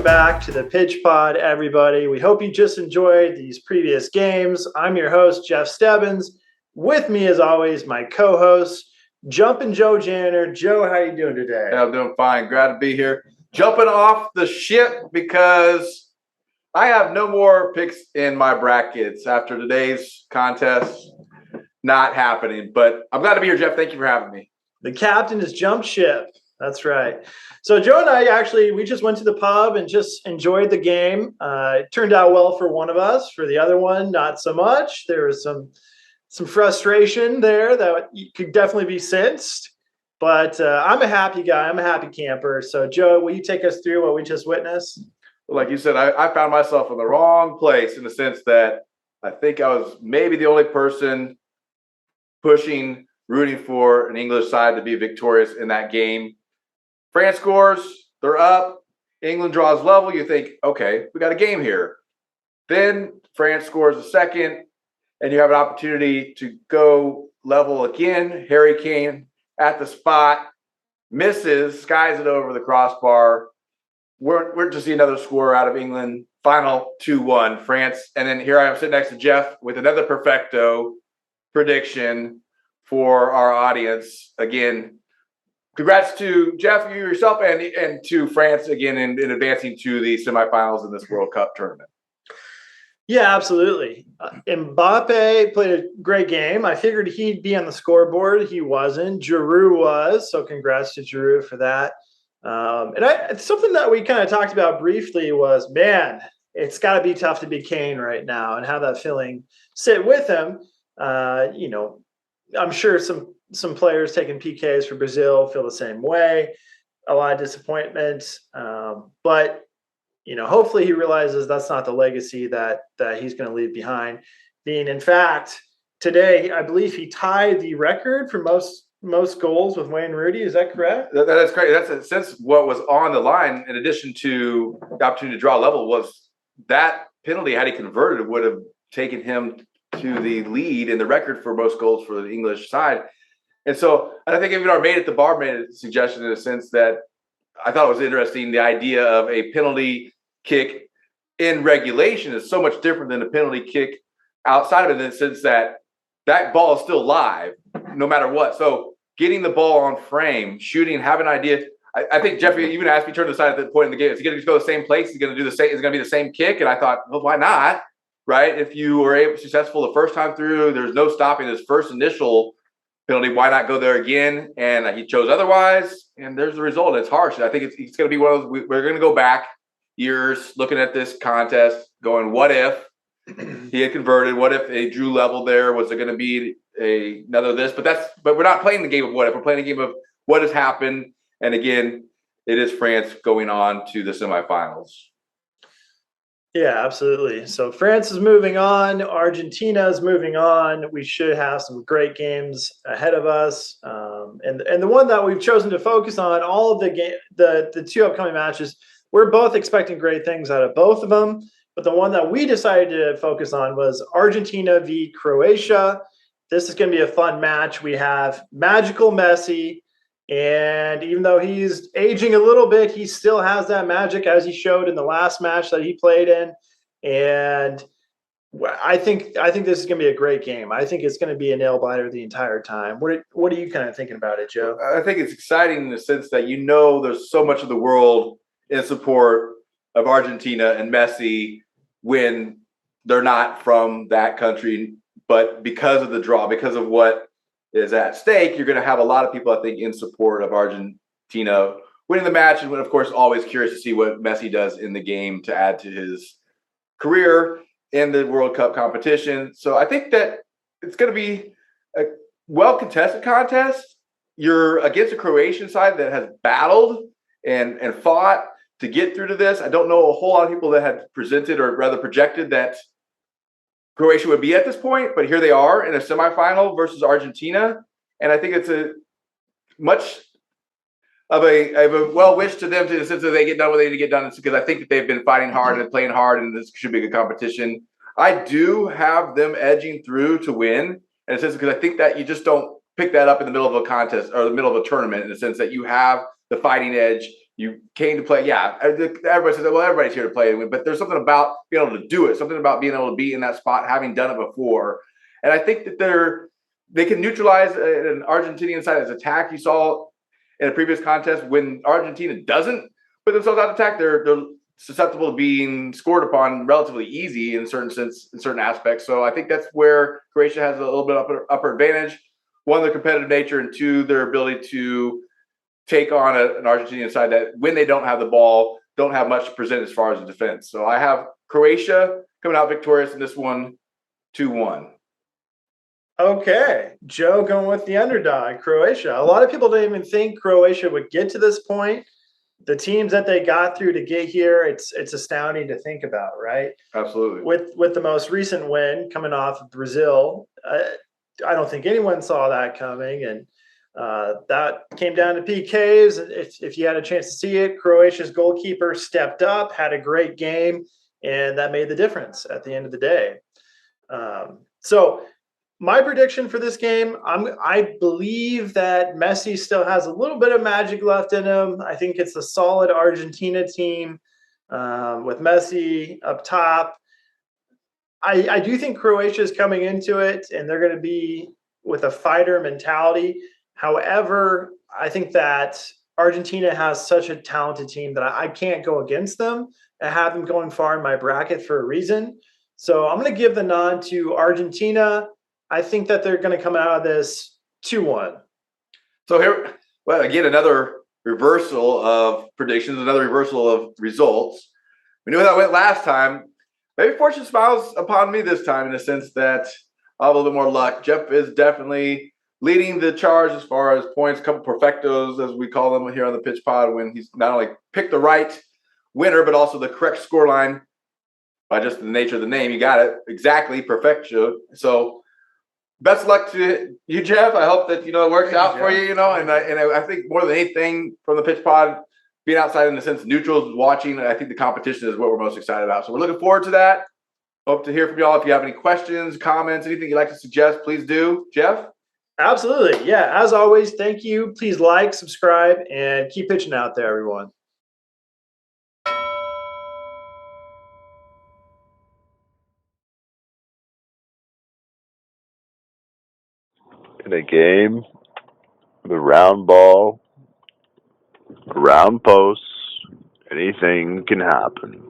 Welcome back to the Pitch Pod, everybody. We hope you just enjoyed these previous games. I'm your host, Jeff Stebbins. With me, as always, my co-host, Jumpin' Joe Janner. Joe, how you doing today? Yeah, I'm doing fine. Glad to be here. Jumping off the ship because I have no more picks in my brackets after today's contest. Not happening, but I'm glad to be here, Jeff. Thank you for having me. The captain has jumped ship. That's right. So Joe and I we just went to the pub and just enjoyed the game. It turned out well for one of us. For the other one, not so much. There was some frustration there that could definitely be sensed. But I'm a happy guy. I'm a happy camper. So Joe, will you take us through what we just witnessed? Like you said, I found myself in the wrong place in the sense that I think I was maybe the only person rooting for an English side to be victorious in that game. France scores, they're up, England draws level. You think, okay, we got a game here. Then France scores a second, and you have an opportunity to go level again. Harry Kane at the spot, misses, skies it over the crossbar. We're to see another score out of England. Final 2-1, France. And then here I am sitting next to Jeff with another perfecto prediction for our audience. Again, congrats to Jeff, you yourself, and to France again in advancing to the semifinals in this World Cup tournament. Yeah, absolutely. Mbappe played a great game. I figured he'd be on the scoreboard. He wasn't. Giroud was. So congrats to Giroud for that. Something that we kind of talked about briefly was, man, it's got to be tough to be Kane right now, and how that feeling sit with him. I'm sure some players taking PKs for Brazil feel the same way. A lot of disappointment, but hopefully he realizes that's not the legacy that he's going to leave behind. Being, in fact, today I believe he tied the record for most goals with Wayne Rooney. Is that correct? That is great. That's since what was on the line, in addition to the opportunity to draw level, was that penalty, had he converted, would have taken him to the lead in the record for most goals for the English side. And so I think even our mate at the bar made a suggestion in a sense that I thought was interesting. The idea of a penalty kick in regulation is so much different than a penalty kick outside of it, in the sense that that ball is still live no matter what. So getting the ball on frame, shooting, have an idea. I think Jeff even asked me to turn to the side at that point in the game. Is he going to go the same place? Is he going to do the same? Is it going to be the same kick? And I thought, well, why not? Right? If you were successful the first time through, there's no stopping his first initial penalty. Why not go there again? And he chose otherwise. And there's the result. It's harsh. I think it's going to be one of those. We're going to go back years looking at this contest, going, what if he had converted? What if they drew level there? Was it going to be another this? But we're not playing the game of what if. We're playing the game of what has happened. And again, it is France going on to the semifinals. Yeah, absolutely. So France is moving on. Argentina is moving on. We should have some great games ahead of us. And the one that we've chosen to focus on, all of the two upcoming matches, we're both expecting great things out of both of them. But the one that we decided to focus on was Argentina v. Croatia. This is going to be a fun match. We have magical Messi. And even though he's aging a little bit, he still has that magic, as he showed in the last match that he played in. And I think this is going to be a great game. I think it's going to be a nail biter the entire time. What are you kind of thinking about it, Joe? I think it's exciting in the sense that there's so much of the world in support of Argentina and Messi when they're not from that country, but because of the draw, because of what is at stake, you're going to have a lot of people, I think, in support of Argentina winning the match. And, of course, always curious to see what Messi does in the game to add to his career in the World Cup competition. So I think that it's going to be a well-contested contest. You're against a Croatian side that has battled and fought to get through to this. I don't know a whole lot of people that had presented, or rather projected, that Croatia would be at this point, but here they are in a semifinal versus Argentina. And I think it's a much of a well wish to them, to the sense that they get done what they need to get done, because I think that they've been fighting hard and playing hard, and this should be a good competition. I do have them edging through to win, in a sense, because I think that you just don't pick that up in the middle of a contest or the middle of a tournament, in the sense that you have the fighting edge. You came to play. Yeah, everybody says, well, everybody's here to play, but there's something about being able to do it, something about being able to be in that spot, having done it before. And I think that they can neutralize an Argentinian side's attack. You saw in a previous contest when Argentina doesn't put themselves out to attack, they're susceptible to being scored upon relatively easy in certain aspects. So I think that's where Croatia has a little bit upper advantage. One, their competitive nature, and two, their ability to take on an Argentinian side that, when they don't have the ball, don't have much to present as far as the defense. So I have Croatia coming out victorious in this one, 2-1. Okay, Joe going with the underdog, Croatia. A lot of people didn't even think Croatia would get to this point. The teams that they got through to get here, it's astounding to think about, right? Absolutely. With the most recent win coming off of Brazil, I don't think anyone saw that coming, and that came down to PKs. If you had a chance to see it, Croatia's goalkeeper stepped up, had a great game, and that made the difference at the end of the day. So my prediction for this game, I believe that Messi still has a little bit of magic left in him. I think it's a solid Argentina team with Messi up top. I do think Croatia is coming into it, and they're going to be with a fighter mentality. However, I think that Argentina has such a talented team that I can't go against them. I have them going far in my bracket for a reason. So I'm going to give the nod to Argentina. I think that they're going to come out of this 2-1. So here, well, again, another reversal of predictions, another reversal of results. We knew how that went last time. Maybe fortune smiles upon me this time, in the sense that I'll have a little bit more luck. Jeff is definitely leading the charge as far as points, a couple perfectos, as we call them here on the Pitch Pod, when he's not only picked the right winner, but also the correct scoreline by just the nature of the name. You got it exactly, perfecto. So best of luck to you, Jeff. I hope that it works out for you. And I think more than anything from the Pitch Pod, being outside in the sense neutrals watching, I think the competition is what we're most excited about. So we're looking forward to that. Hope to hear from y'all. If you have any questions, comments, anything you'd like to suggest, please do. Jeff? Absolutely. Yeah. As always, thank you. Please like, subscribe, and keep pitching out there, everyone. In a game with a round ball, round posts, anything can happen.